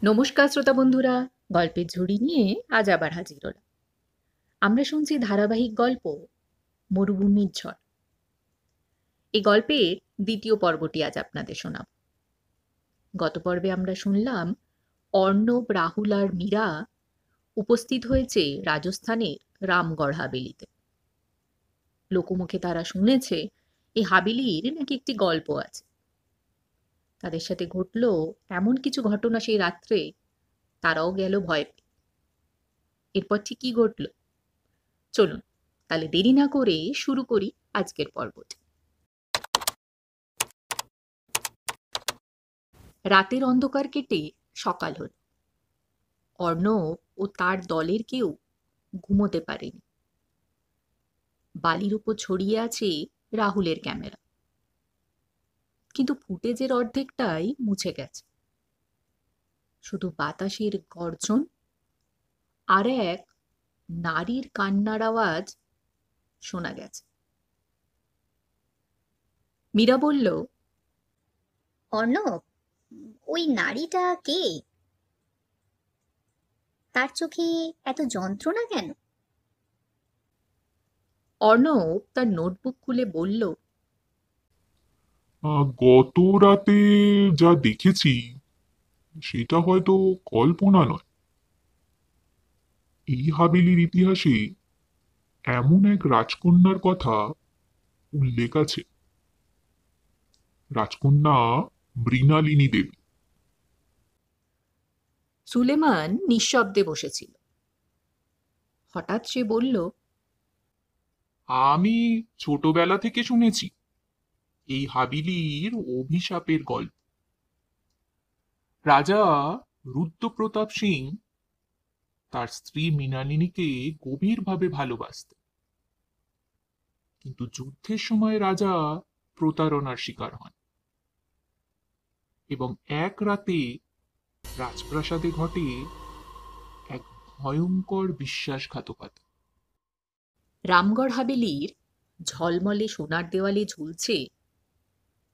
নমস্কার শ্রোতা বন্ধুরা, গল্পের ঝুড়ি নিয়ে আজ আবার হাজির হলাম। আমরা শুনছি ধারাবাহিক গল্প মরুভূমির ঝড়। এই গল্পের দ্বিতীয় পর্বটি আজ আপনাদের শোনাব। গত পর্বে আমরা শুনলাম অর্ণব, রাহুল আর মীরা উপস্থিত হয়েছে রাজস্থানের রামগড় হাভেলিতে। লোকমুখে তারা শুনেছে এই হাভেলির নাকি একটি গল্প আছে। তাদের সাথে ঘটল এমন কিছু ঘটনা সেই রাত্রে, তারাও গেল ভয় পেয়ে। এরপর ঠিক কি ঘটল চলুন তাহলে দেরি না করে শুরু করি আজকের পর্বটি। রাতের অন্ধকার কেটে সকাল হল। অর্ণব ও তার দলের কেউ ঘুমোতে পারেনি। বালির উপর ছড়িয়ে আছে রাহুলের ক্যামেরা, কিন্তু ফুটেজের অর্ধেকটাই মুছে গেছে। শুধু বাতাসের গর্জন আর এক নারীর কান্নার আওয়াজ শোনা গেছে। মীরা বলল, অর্ণব, ওই নারীটা কে? তার চোখে এত যন্ত্রণা কেন? অর্ণব তার নোটবুক খুলে বলল, গত রাতে যা দেখেছি সেটা হয়তো কল্পনা নয়। এই হাভেলির ইতিহাসে এমন এক রাজকন্যার কথা উল্লেখ আছে, রাজকন্যা মৃণালিনী দেবী। সুলেমান নিঃশব্দে বসেছিল। হঠাৎ সে বলল, আমি ছোটবেলা থেকে শুনেছি এই হাভেলির অভিশাপের গল্প। রাজা রুদ্রপ্রতাপ সিং তার স্ত্রী মৃণালিনীকে গভীরভাবে ভালোবাসতেন, কিন্তু যুদ্ধের সময় রাজা প্রতারণার শিকার হন এবং এক রাতে রাজপ্রাসাদে ঘটে এক ভয়ঙ্কর বিশ্বাসঘাতকতা। রামগড় হাভেলির ঝলমলে সোনার দেওয়ালে ঝুলছে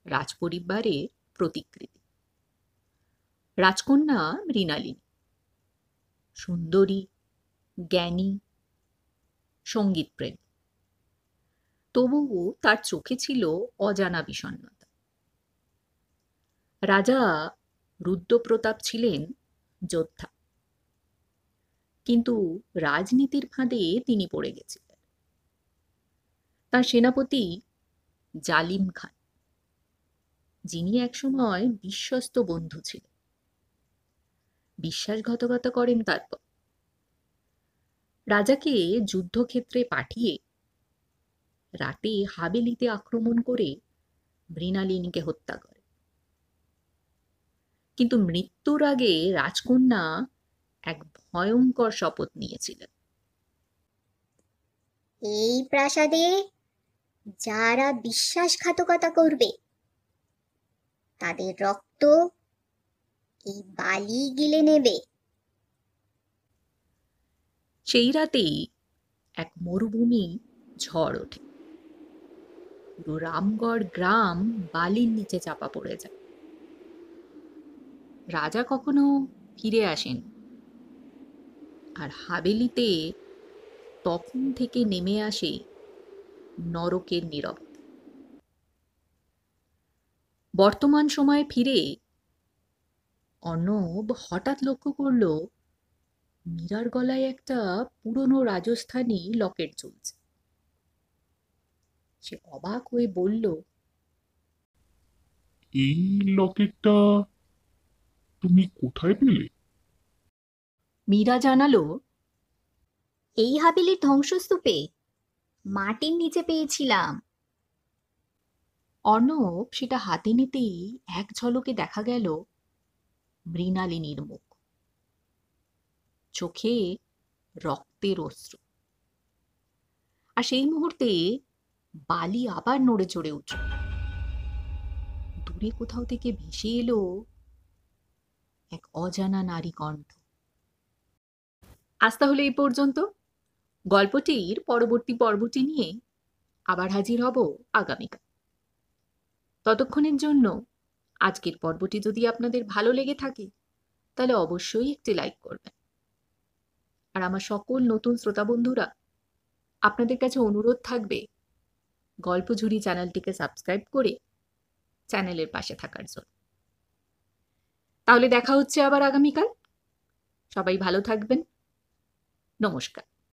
রাজপরিবারের প্রতিকৃতি। রাজকন্যা মৃণালিনী, সুন্দরী, জ্ঞানী, সঙ্গীতপ্রেমী। তবুও তার চোখে ছিল অজানা বিষণ্ণতা। রাজা রুদ্রপ্রতাপ ছিলেন যোদ্ধা, কিন্তু রাজনীতির ফাঁদে তিনি পড়ে গেছিলেন। তার সেনাপতি জালিম খান, যিনি একসময় বিশ্বস্ত বন্ধু ছিলেন, বিশ্বাসঘাতকতা করেন তারপর। রাজাকে যুদ্ধক্ষেত্রে পাঠিয়ে রাতে হাভেলিতে আক্রমণ করে মৃণালিনীকে হত্যা করে। কিন্তু মৃত্যুর আগে রাজকন্যা এক ভয়ঙ্কর শপথ নিয়েছিলেন। এই প্রাসাদে যারা বিশ্বাসঘাতকতা করবে তাদের রক্ত এই বালি গিলে নেবে। সেই রাতেই এক মরুভূমি ঝড় ওঠে। পুরো রামগড় গ্রাম বালির নিচে চাপা পড়ে যায়। রাজা কখনো ফিরে আসেন, আর হাভেলিতে তখন থেকে নেমে আসে নরকের নীরবতা। বর্তমান সময়ে ফিরে অর্ণব হঠাৎ লক্ষ্য করল মীরার গলায় একটা পুরনো রাজস্থানী লকেট ঝুলছে। সে অবাক হয়ে বলল, এই লকেটটা তুমি কোথায় পেলে? মীরা জানালো, এই হাভেলির ধ্বংসস্তূপে মাটির নিচে পেয়েছিলাম। অর্ণব সেটা হাতে নিতেই এক ঝলকে দেখা গেল মৃণালিনীর মুখ, চোখে রক্তের অশ্রু। আর সেই মুহূর্তে বালি আবার নড়ে চড়ে উঠল। দূরে কোথাও থেকে ভেসে এলো এক অজানা নারী কণ্ঠ। আজ তাহলে এই পর্যন্ত। গল্পটির পরবর্তী পর্বটি নিয়ে আবার হাজির হব আগামীকাল। ততক্ষণের জন্য আজকের পর্বটি যদি আপনাদের ভালো লেগে থাকে তাহলে অবশ্যই একটি লাইক করবেন। আর আমার সকল নতুন শ্রোতা বন্ধুরা, আপনাদের কাছে অনুরোধ থাকবে গল্পঝুরি চ্যানেলটিকে সাবস্ক্রাইব করে চ্যানেলের পাশে থাকার জন্য। তাহলে দেখা হচ্ছে আবার আগামীকাল। সবাই ভালো থাকবেন। নমস্কার।